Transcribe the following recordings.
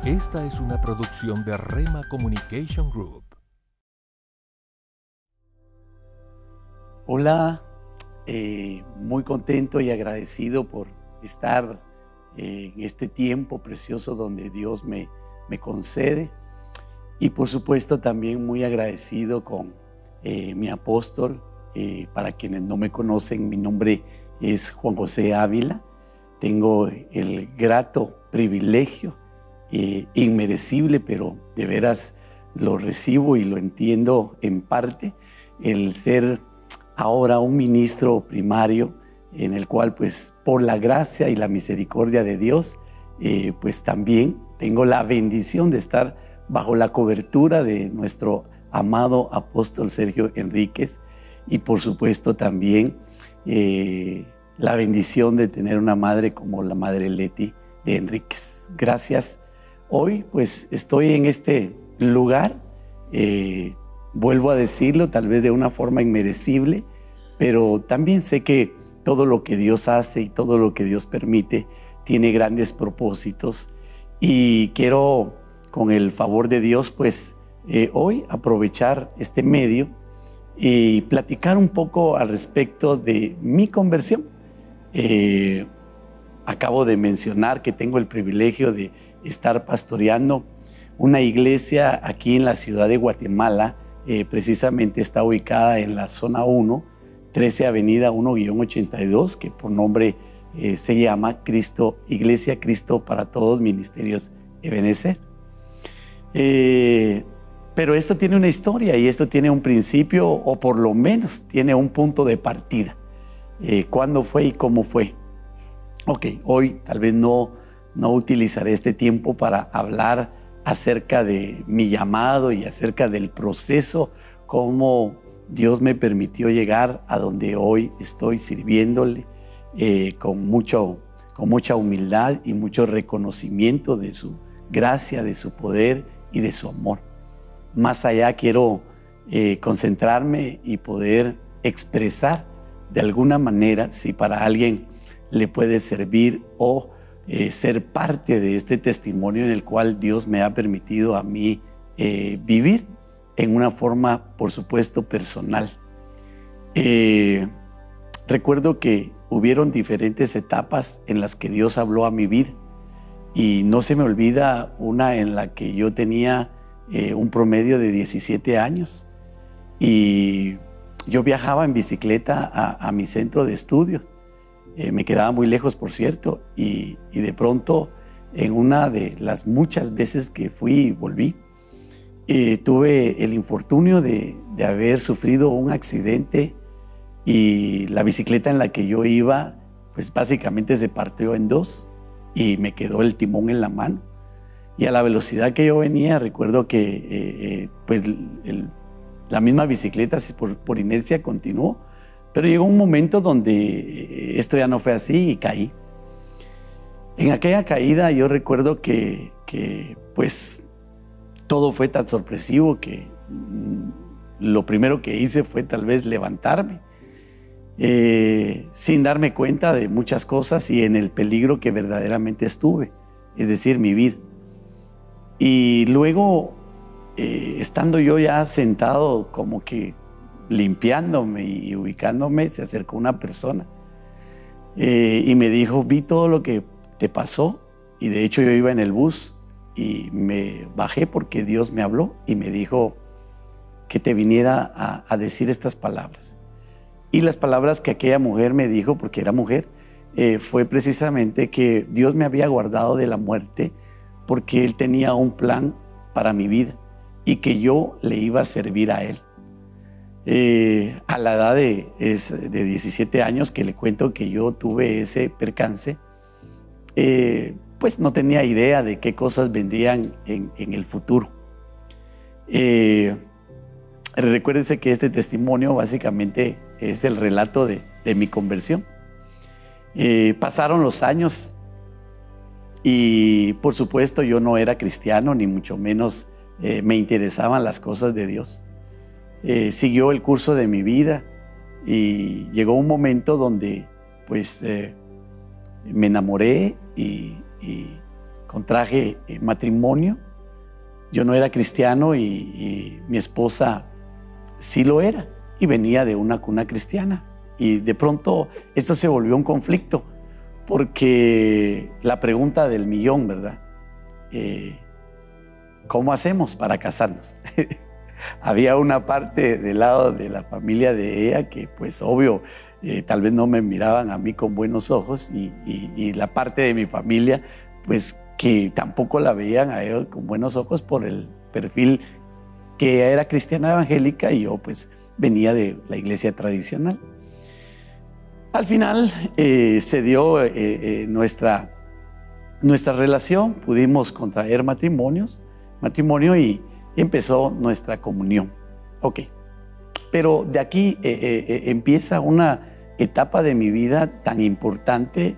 Esta es una producción de Rema Communication Group. Hola, muy contento y agradecido por estar en este tiempo precioso donde Dios me concede. Y por supuesto también muy agradecido con mi apóstol. Para quienes no me conocen, mi nombre es Juan José Ávila. Tengo el grato privilegio, inmerecible, pero de veras lo recibo y lo entiendo en parte, el ser ahora un ministro primario en el cual, pues, por la gracia y la misericordia de Dios, pues también tengo la bendición de estar bajo la cobertura de nuestro amado apóstol Sergio Enríquez y por supuesto también la bendición de tener una madre como la madre Leti de Enríquez. Gracias. Hoy pues estoy en este lugar, vuelvo a decirlo, tal vez de una forma inmerecible, pero también sé que todo lo que Dios hace y todo lo que Dios permite tiene grandes propósitos y quiero, con el favor de Dios, pues hoy aprovechar este medio y platicar un poco al respecto de mi conversión. Acabo de mencionar que tengo el privilegio de estar pastoreando una iglesia aquí en la ciudad de Guatemala. Precisamente está ubicada en la zona 1, 13 Avenida 1-82, que por nombre se llama Iglesia Cristo para Todos, Ministerios Ebenezer. Pero esto tiene una historia y esto tiene un principio, o por lo menos tiene un punto de partida. ¿Cuándo fue y cómo fue? Ok, hoy tal vez no utilizaré este tiempo para hablar acerca de mi llamado y acerca del proceso, cómo Dios me permitió llegar a donde hoy estoy sirviéndole con mucha humildad y mucho reconocimiento de su gracia, de su poder y de su amor. Más allá quiero concentrarme y poder expresar de alguna manera, si para alguien le puede servir o ser parte de este testimonio en el cual Dios me ha permitido a mí vivir en una forma, por supuesto, personal. Recuerdo que hubieron diferentes etapas en las que Dios habló a mi vida y no se me olvida una en la que yo tenía un promedio de 17 años y yo viajaba en bicicleta a mi centro de estudios. Me quedaba muy lejos, por cierto, y de pronto, en una de las muchas veces que fui y volví, tuve el infortunio de haber sufrido un accidente y la bicicleta en la que yo iba, pues básicamente se partió en dos y me quedó el timón en la mano. Y a la velocidad que yo venía, recuerdo que pues la misma bicicleta por inercia continuó, pero llegó un momento donde esto ya no fue así y caí. En aquella caída yo recuerdo que pues todo fue tan sorpresivo que lo primero que hice fue tal vez levantarme sin darme cuenta de muchas cosas y en el peligro que verdaderamente estuve, es decir, mi vida. Y luego, estando yo ya sentado como que limpiándome y ubicándome, se acercó una persona y me dijo: vi todo lo que te pasó. Y de hecho yo iba en el bus y me bajé porque Dios me habló y me dijo que te viniera a decir estas palabras. Y las palabras que aquella mujer me dijo, porque era mujer, fue precisamente que Dios me había guardado de la muerte porque Él tenía un plan para mi vida y que yo le iba a servir a Él. A la edad de 17 años que le cuento que yo tuve ese percance, pues no tenía idea de qué cosas vendrían en el futuro. Recuérdense que este testimonio básicamente es el relato de mi conversión. Pasaron los años y por supuesto yo no era cristiano, ni mucho menos me interesaban las cosas de Dios. Siguió el curso de mi vida y llegó un momento donde pues me enamoré y contraje matrimonio. Yo no era cristiano y mi esposa sí lo era y venía de una cuna cristiana. Y de pronto esto se volvió un conflicto porque la pregunta del millón, ¿verdad? ¿Cómo hacemos para casarnos? Había una parte del lado de la familia de ella que pues obvio tal vez no me miraban a mí con buenos ojos y la parte de mi familia pues que tampoco la veían a ella con buenos ojos por el perfil que ella era cristiana evangélica y yo pues venía de la iglesia tradicional. Al final se dio nuestra relación, pudimos contraer matrimonio y empezó nuestra comunión. Ok, pero de aquí empieza una etapa de mi vida tan importante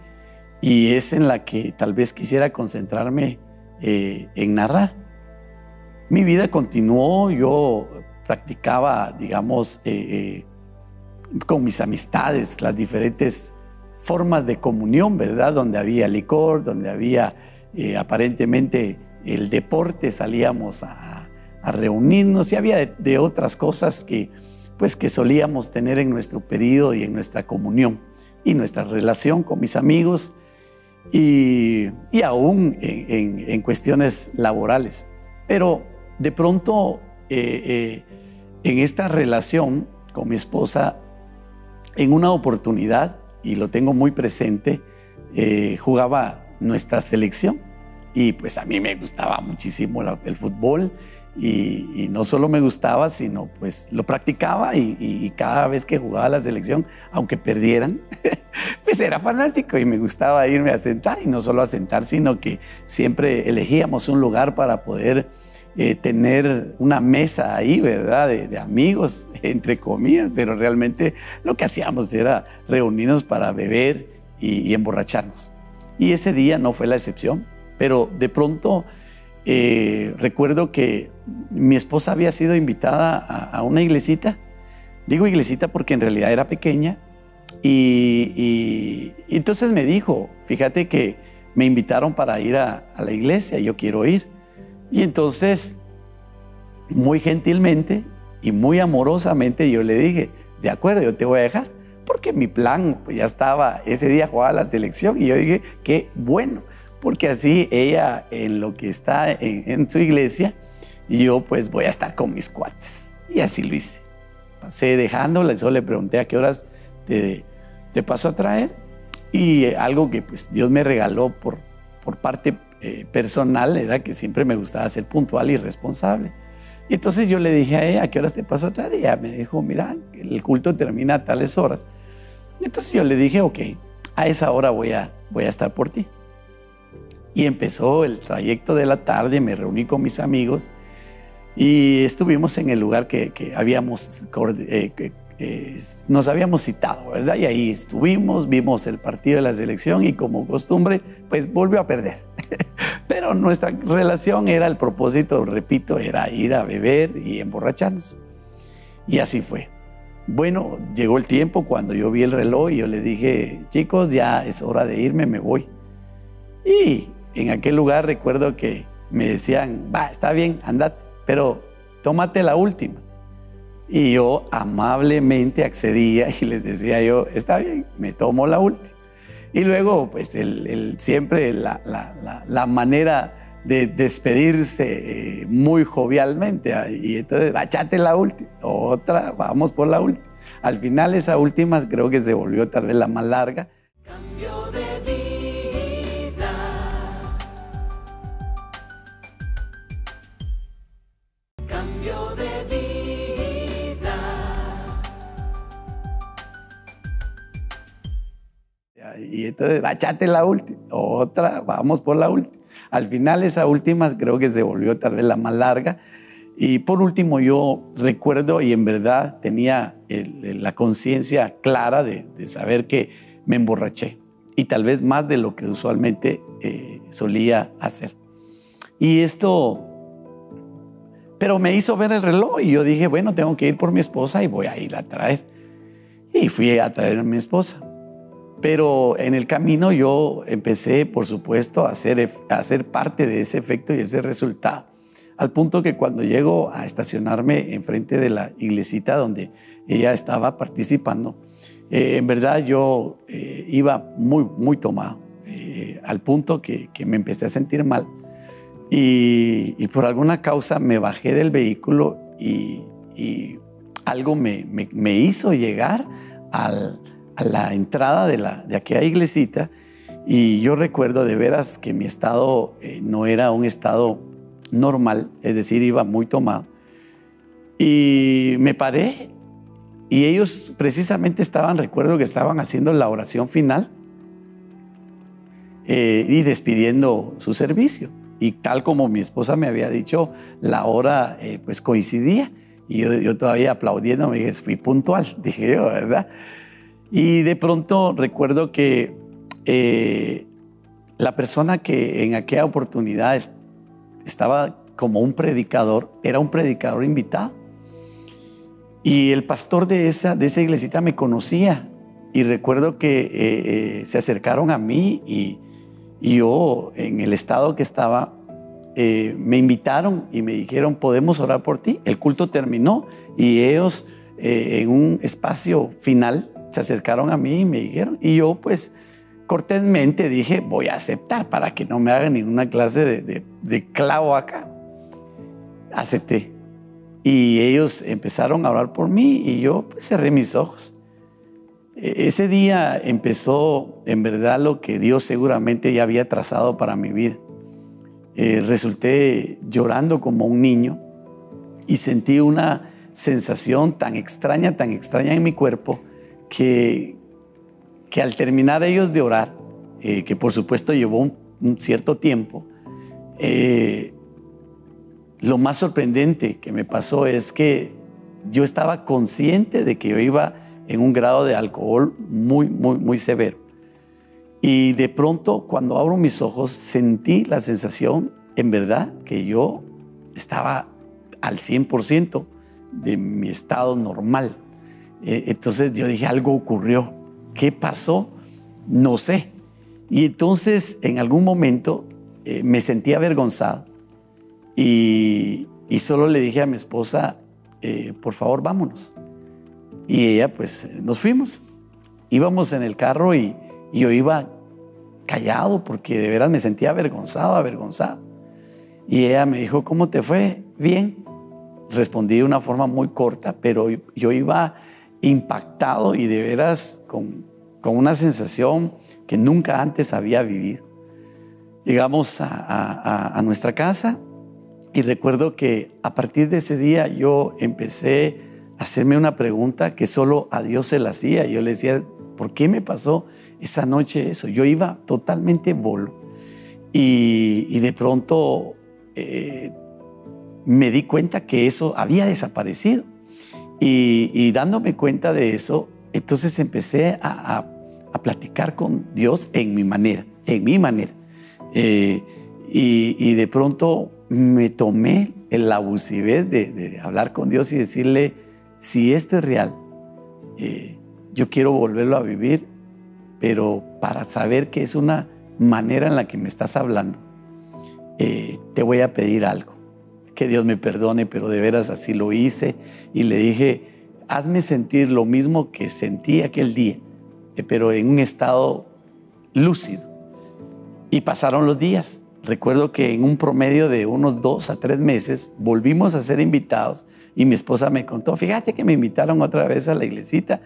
y es en la que tal vez quisiera concentrarme en narrar. Mi vida continuó, yo practicaba, digamos, con mis amistades, las diferentes formas de comunión, ¿verdad? Donde había licor, donde había aparentemente el deporte, salíamos a reunirnos y había de otras cosas que solíamos tener en nuestro periodo y en nuestra comunión y nuestra relación con mis amigos y aún en cuestiones laborales. Pero de pronto en esta relación con mi esposa, en una oportunidad, y lo tengo muy presente, jugaba nuestra selección y pues a mí me gustaba muchísimo el fútbol y no solo me gustaba, sino pues lo practicaba y cada vez que jugaba la selección, aunque perdieran, pues era fanático y me gustaba irme a sentar y no solo a sentar, sino que siempre elegíamos un lugar para poder tener una mesa ahí, ¿verdad? De amigos, entre comillas, pero realmente lo que hacíamos era reunirnos para beber y emborracharnos. Y ese día no fue la excepción, pero de pronto recuerdo que mi esposa había sido invitada a una iglesita. Digo iglesita porque en realidad era pequeña y entonces me dijo, fíjate que me invitaron para ir a la iglesia y yo quiero ir. Y entonces, muy gentilmente y muy amorosamente yo le dije, de acuerdo, yo te voy a dejar, porque mi plan pues ya estaba, ese día jugaba la selección y yo dije, qué bueno, porque así ella en lo que está en su iglesia y yo pues voy a estar con mis cuates. Y así lo hice. Pasé dejándola y solo le pregunté a qué horas te paso a traer y algo que pues Dios me regaló por parte personal era que siempre me gustaba ser puntual y responsable. Y entonces yo le dije a ella, ¿a qué horas te paso a traer? Y ella me dijo, mira, el culto termina a tales horas. Y entonces yo le dije, ok, a esa hora voy a estar por ti. Y empezó el trayecto de la tarde, me reuní con mis amigos y estuvimos en el lugar que nos habíamos citado, ¿verdad? Y ahí estuvimos, vimos el partido de la selección y como costumbre, pues volvió a perder. Pero nuestra relación era el propósito, repito, era ir a beber y emborracharnos. Y así fue. Bueno, llegó el tiempo cuando yo vi el reloj y yo le dije, chicos, ya es hora de irme, me voy. Y en aquel lugar recuerdo que me decían, va, está bien, andate, pero tómate la última. Y yo amablemente accedía y les decía yo, está bien, me tomo la última. Y luego, pues, siempre la manera de despedirse muy jovialmente. Y entonces, échate la última, otra, vamos por la última. Al final, esa última creo que se volvió tal vez la más larga. Cambio de vida. Cambio de vida. Y entonces, échate la última, otra, vamos por la última. Al final, esa última creo que se volvió tal vez la más larga. Y por último, yo recuerdo y en verdad tenía la conciencia clara de saber que me emborraché. Y tal vez más de lo que usualmente solía hacer. Y esto, pero me hizo ver el reloj y yo dije, bueno, tengo que ir por mi esposa y voy a ir a traer. Y fui a traer a mi esposa. Pero en el camino yo empecé, por supuesto, a ser parte de ese efecto y ese resultado. Al punto que cuando llego a estacionarme enfrente de la iglesita donde ella estaba participando, en verdad yo iba muy, muy tomado, al punto que me empecé a sentir mal. Y por alguna causa me bajé del vehículo y algo me hizo llegar a la entrada de aquella iglesita. Y yo recuerdo de veras que mi estado no era un estado normal, es decir, iba muy tomado. Y me paré y ellos precisamente recuerdo que estaban haciendo la oración final y despidiendo su servicio. Y tal como mi esposa me había dicho, la hora pues coincidía. Y yo todavía aplaudiendo, me dije, fui puntual, dije yo, ¿verdad? Y de pronto recuerdo que la persona que en aquella oportunidad estaba como un predicador, era un predicador invitado. Y el pastor de esa iglesita me conocía. Y recuerdo que se acercaron a mí y yo, en el estado que estaba, me invitaron y me dijeron, ¿podemos orar por ti? El culto terminó y ellos en un espacio final se acercaron a mí y me dijeron, y yo pues cortésmente dije, voy a aceptar para que no me hagan ninguna clase de clavo acá. Acepté. Y ellos empezaron a orar por mí y yo pues cerré mis ojos. Ese día empezó en verdad lo que Dios seguramente ya había trazado para mi vida. Resulté llorando como un niño y sentí una sensación tan extraña en mi cuerpo que al terminar ellos de orar, que por supuesto llevó un cierto tiempo, lo más sorprendente que me pasó es que yo estaba consciente de que yo iba en un grado de alcohol muy, muy, muy severo. Y de pronto, cuando abro mis ojos, sentí la sensación, en verdad, que yo estaba al 100% de mi estado normal. Entonces yo dije, algo ocurrió. ¿Qué pasó? No sé. Y entonces, en algún momento, me sentí avergonzado. Y solo le dije a mi esposa, por favor, vámonos. Y ella, pues, nos fuimos. Íbamos en el carro y yo iba callado porque de veras me sentía avergonzado. Y ella me dijo, ¿cómo te fue? Bien. Respondí de una forma muy corta, pero yo iba impactado y de veras con una sensación que nunca antes había vivido. Llegamos a nuestra casa y recuerdo que a partir de ese día yo empecé a hacerme una pregunta que solo a Dios se la hacía. Yo le decía, ¿por qué me pasó esa noche eso? Yo iba totalmente bolo y de pronto me di cuenta que eso había desaparecido y dándome cuenta de eso, entonces empecé a platicar con Dios en mi manera. Y de pronto me tomé la abusivez de hablar con Dios y decirle, si esto es real, yo quiero volverlo a vivir, pero para saber que es una manera en la que me estás hablando, te voy a pedir algo. Que Dios me perdone, pero de veras así lo hice y le dije, hazme sentir lo mismo que sentí aquel día, pero en un estado lúcido. Y pasaron los días. Recuerdo que en un promedio de unos 2 a 3 meses volvimos a ser invitados y mi esposa me contó, fíjate que me invitaron otra vez a la iglesita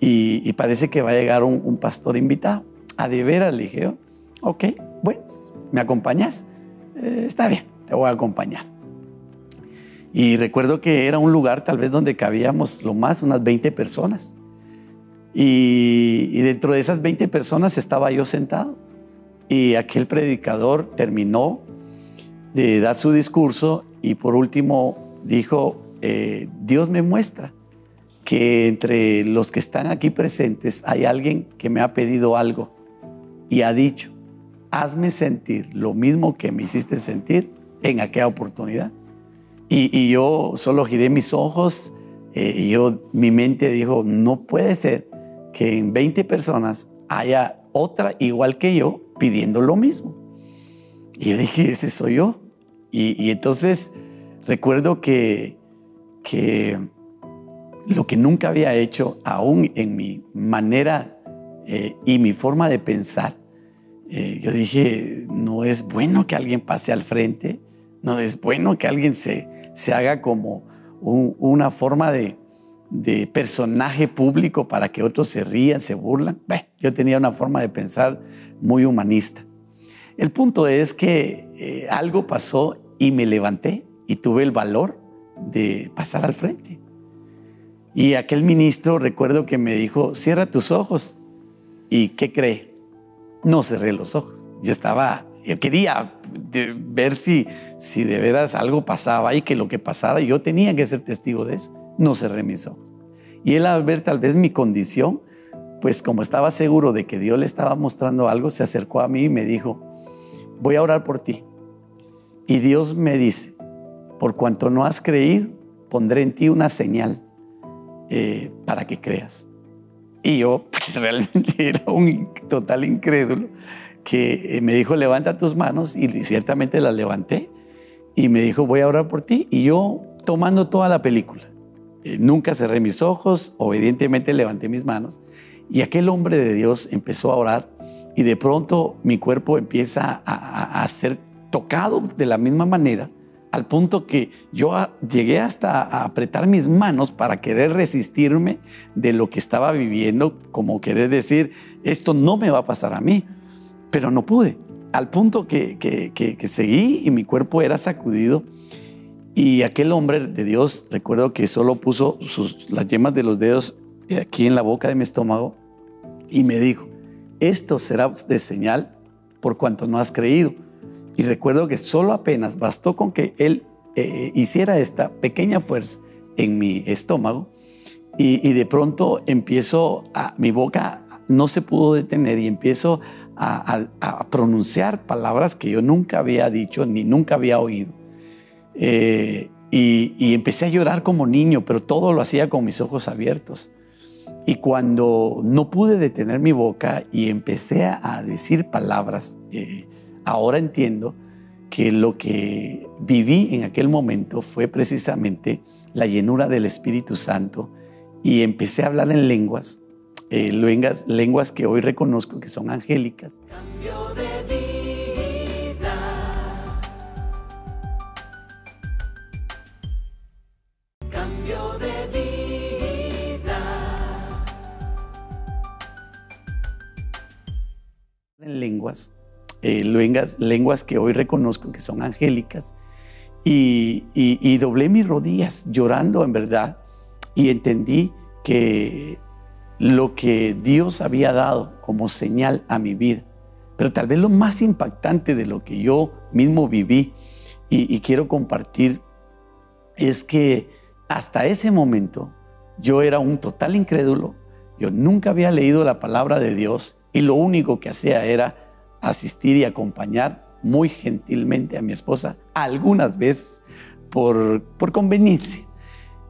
y parece que va a llegar un pastor invitado. ¿A de veras? Le dije, ok, bueno, ¿me acompañas? Está bien, te voy a acompañar. Y recuerdo que era un lugar tal vez donde cabíamos lo más unas 20 personas. Y dentro de esas 20 personas estaba yo sentado. Y aquel predicador terminó de dar su discurso y por último dijo, Dios me muestra que entre los que están aquí presentes hay alguien que me ha pedido algo y ha dicho, hazme sentir lo mismo que me hiciste sentir en aquella oportunidad. Y yo solo giré mis ojos y mi mente dijo, no puede ser que en 20 personas haya otra igual que yo pidiendo lo mismo. Y yo dije, ese soy yo. Y entonces recuerdo que lo que nunca había hecho, aún en mi manera y mi forma de pensar, yo dije, no es bueno que alguien pase al frente, no es bueno que alguien se haga como una forma de personaje público para que otros se rían, se burlan. Yo tenía una forma de pensar muy humanista. El punto es que algo pasó y me levanté y tuve el valor de pasar al frente. Y aquel ministro, recuerdo que me dijo, cierra tus ojos. ¿Y qué cree? No cerré los ojos. Yo quería ver si de veras algo pasaba y que lo que pasara yo tenía que ser testigo de eso. No cerré mis ojos. Y él, al ver tal vez mi condición, pues como estaba seguro de que Dios le estaba mostrando algo, se acercó a mí y me dijo, voy a orar por ti. Y Dios me dice, por cuanto no has creído, pondré en ti una señal para que creas. Y yo pues realmente era un total incrédulo, que me dijo, levanta tus manos, y ciertamente las levanté, y me dijo, voy a orar por ti, y yo tomando toda la película. Nunca cerré mis ojos, obedientemente levanté mis manos, y aquel hombre de Dios empezó a orar, y de pronto mi cuerpo empieza a ser tocado de la misma manera, al punto que yo llegué hasta a apretar mis manos para querer resistirme de lo que estaba viviendo, como querer decir, esto no me va a pasar a mí, pero no pude, al punto que seguí y mi cuerpo era sacudido. Y aquel hombre de Dios, recuerdo que solo puso las yemas de los dedos aquí en la boca de mi estómago y me dijo, esto será de señal por cuanto no has creído. Y recuerdo que solo apenas bastó con que él hiciera esta pequeña fuerza en mi estómago y de pronto mi boca no se pudo detener y empiezo a pronunciar palabras que yo nunca había dicho ni nunca había oído. Y empecé a llorar como niño, pero todo lo hacía con mis ojos abiertos. Y cuando no pude detener mi boca y empecé a decir palabras, ahora entiendo que lo que viví en aquel momento fue precisamente la llenura del Espíritu Santo y empecé a hablar en lenguas que hoy reconozco que son angélicas. Cambio de vida. Cambio de vida. En lenguas que hoy reconozco que son angélicas y doblé mis rodillas llorando en verdad y entendí que lo que Dios había dado como señal a mi vida, pero tal vez lo más impactante de lo que yo mismo viví y quiero compartir es que hasta ese momento yo era un total incrédulo, yo nunca había leído la palabra de Dios y lo único que hacía era asistir y acompañar muy gentilmente a mi esposa algunas veces por conveniencia.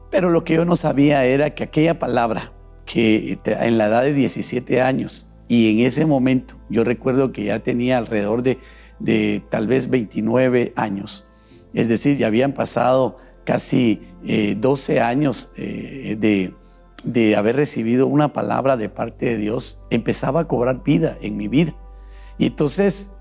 Pero lo que yo no sabía era que aquella palabra que en la edad de 17 años y en ese momento yo recuerdo que ya tenía alrededor de tal vez 29 años, es decir, ya habían pasado casi 12 años de haber recibido una palabra de parte de Dios, empezaba a cobrar vida en mi vida. Y entonces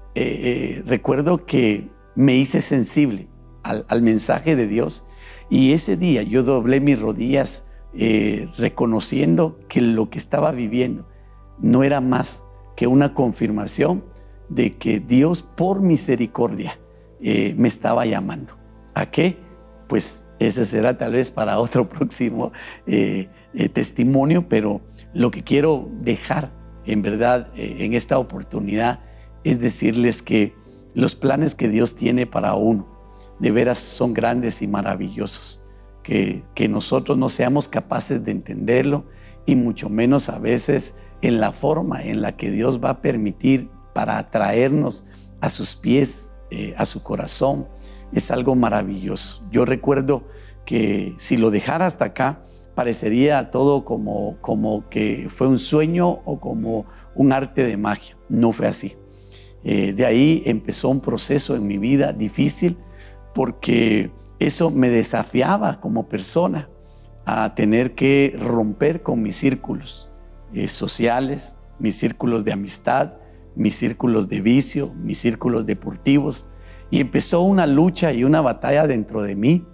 recuerdo que me hice sensible al mensaje de Dios y ese día yo doblé mis rodillas reconociendo que lo que estaba viviendo no era más que una confirmación de que Dios por misericordia me estaba llamando. ¿A qué? Pues ese será tal vez para otro próximo testimonio, pero lo que quiero dejar en verdad en esta oportunidad es decirles que los planes que Dios tiene para uno de veras son grandes y maravillosos, que nosotros no seamos capaces de entenderlo y mucho menos a veces en la forma en la que Dios va a permitir para atraernos a sus pies, a su corazón, es algo maravilloso. Yo recuerdo que si lo dejara hasta acá, parecería todo como que fue un sueño o como un arte de magia. No fue así. De ahí empezó un proceso en mi vida difícil, porque eso me desafiaba como persona a tener que romper con mis círculos sociales, mis círculos de amistad, mis círculos de vicio, mis círculos deportivos. Y empezó una lucha y una batalla dentro de mí,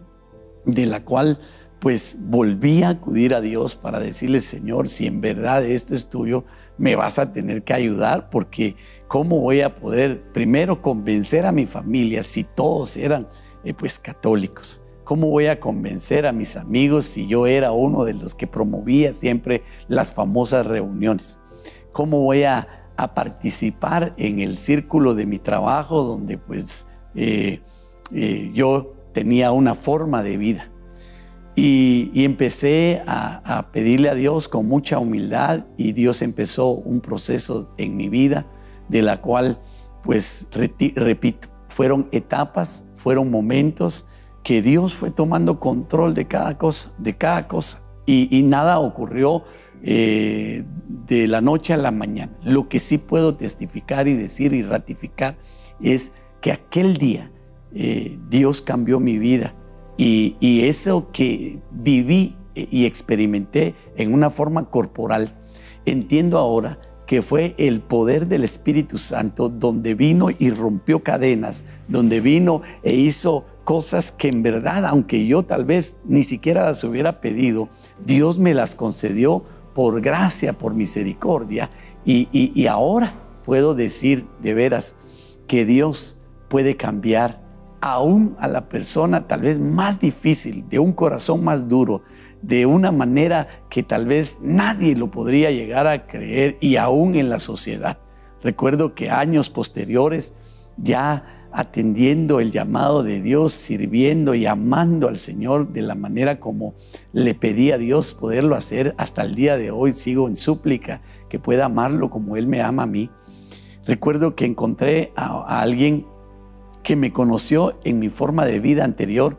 de la cual pues volví a acudir a Dios para decirle: Señor, si en verdad esto es tuyo, me vas a tener que ayudar, porque ¿cómo voy a poder primero convencer a mi familia si todos eran pues católicos? ¿Cómo voy a convencer a mis amigos si yo era uno de los que promovía siempre las famosas reuniones? ¿Cómo voy a participar en el círculo de mi trabajo, donde pues yo tenía una forma de vida? Y empecé a pedirle a Dios con mucha humildad, y Dios empezó un proceso en mi vida, de la cual, pues repito, fueron etapas, fueron momentos que Dios fue tomando control de cada cosa, y nada ocurrió de la noche a la mañana. Lo que sí puedo testificar y decir y ratificar es que aquel día Dios cambió mi vida. Y eso que viví y experimenté en una forma corporal, entiendo ahora que fue el poder del Espíritu Santo, donde vino y rompió cadenas, donde vino e hizo cosas que en verdad, aunque yo tal vez ni siquiera las hubiera pedido, Dios me las concedió por gracia, por misericordia. Y ahora puedo decir de veras que Dios puede cambiar aún a la persona tal vez más difícil, de un corazón más duro, de una manera que tal vez nadie lo podría llegar a creer, y aún en la sociedad. Recuerdo que años posteriores, ya atendiendo el llamado de Dios, sirviendo y amando al Señor de la manera como le pedí a Dios poderlo hacer, hasta el día de hoy sigo en súplica que pueda amarlo como Él me ama a mí. Recuerdo que encontré a alguien que me conoció en mi forma de vida anterior,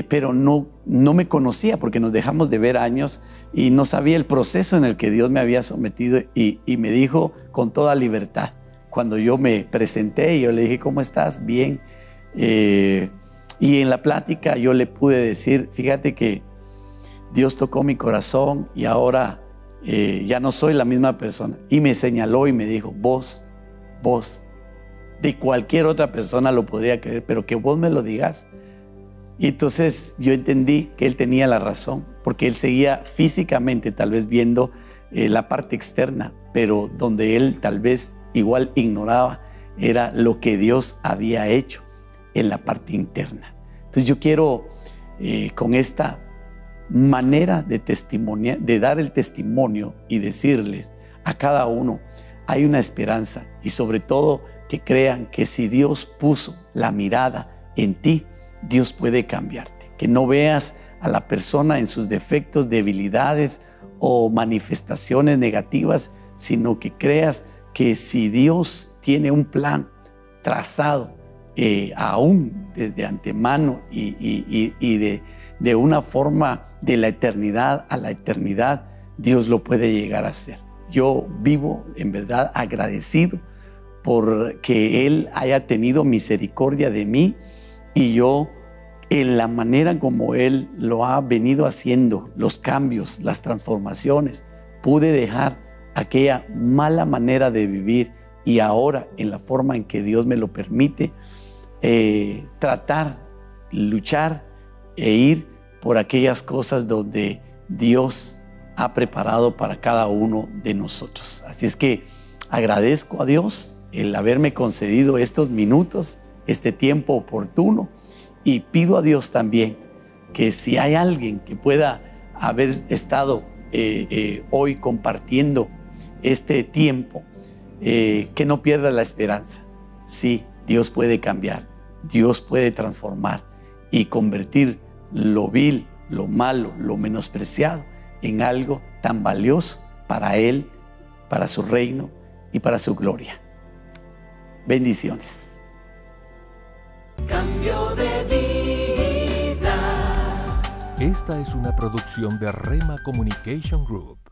pero no me conocía, porque nos dejamos de ver años y no sabía el proceso en el que Dios me había sometido, y me dijo con toda libertad, cuando yo me presenté, y yo le dije: ¿cómo estás? Bien. Y en la plática yo le pude decir: fíjate que Dios tocó mi corazón y ahora ya no soy la misma persona. Y me señaló y me dijo: vos, de cualquier otra persona lo podría creer, pero que vos me lo digas. Y entonces yo entendí que él tenía la razón, porque él seguía físicamente tal vez viendo la parte externa, pero donde él tal vez igual ignoraba era lo que Dios había hecho en la parte interna. Entonces yo quiero con esta manera de testimoniar, de dar el testimonio y decirles a cada uno: hay una esperanza, y sobre todo que crean que si Dios puso la mirada en ti, Dios puede cambiarte. Que no veas a la persona en sus defectos, debilidades o manifestaciones negativas, sino que creas que si Dios tiene un plan trazado aún desde antemano y de una forma de la eternidad a la eternidad, Dios lo puede llegar a hacer. Yo vivo en verdad agradecido porque Él haya tenido misericordia de mí, y yo, en la manera como Él lo ha venido haciendo, los cambios, las transformaciones, pude dejar aquella mala manera de vivir, y ahora, en la forma en que Dios me lo permite, tratar, luchar e ir por aquellas cosas donde Dios ha preparado para cada uno de nosotros. Así es que agradezco a Dios el haberme concedido estos minutos, este tiempo oportuno, y pido a Dios también que si hay alguien que pueda haber estado hoy compartiendo este tiempo, que no pierda la esperanza. Sí, Dios puede cambiar, Dios puede transformar y convertir lo vil, lo malo, lo menospreciado en algo tan valioso para Él, para su reino y para su gloria. Bendiciones. Cambio de vida. Esta es una producción de Rema Communication Group.